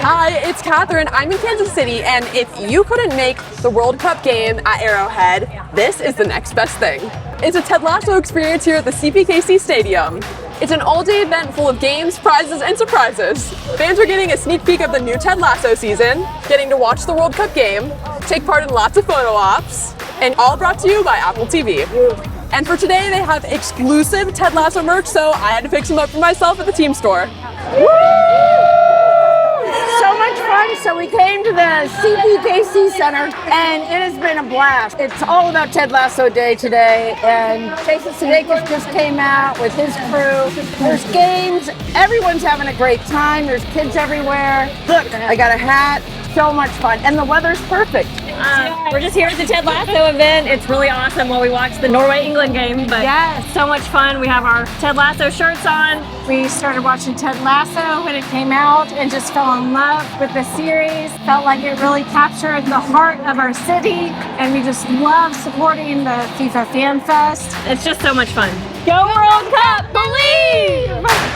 Hi, it's Katherine. I'm in Kansas City, and if you couldn't make the World Cup game at Arrowhead, this is the next best thing. It's a Ted Lasso experience here at the CPKC Stadium. It's an all-day event full of games, prizes, and surprises. Fans are getting a sneak peek of the new Ted Lasso season, getting to watch the World Cup game, take part in lots of photo ops, and all brought to you by Apple TV. And for today, they have exclusive Ted Lasso merch, so I had to pick some up for myself at the team store. So much fun. So we came to the CPKC Center, and it has been a blast. It's all about Ted Lasso Day today, and Jason Sudeikis just came out with his crew. There's games. Everyone's having a great time. There's kids everywhere. Look, I got a hat. So much fun, and the weather's perfect. We're just here at the Ted Lasso event. It's really awesome while we watch the Norway-England game, but it's so much fun. We have our Ted Lasso shirts on. We started watching Ted Lasso when it came out and just fell in love with the series. Felt like it really captured the heart of our city, and we just love supporting the FIFA Fan Fest. It's just so much fun. Go World Cup, believe!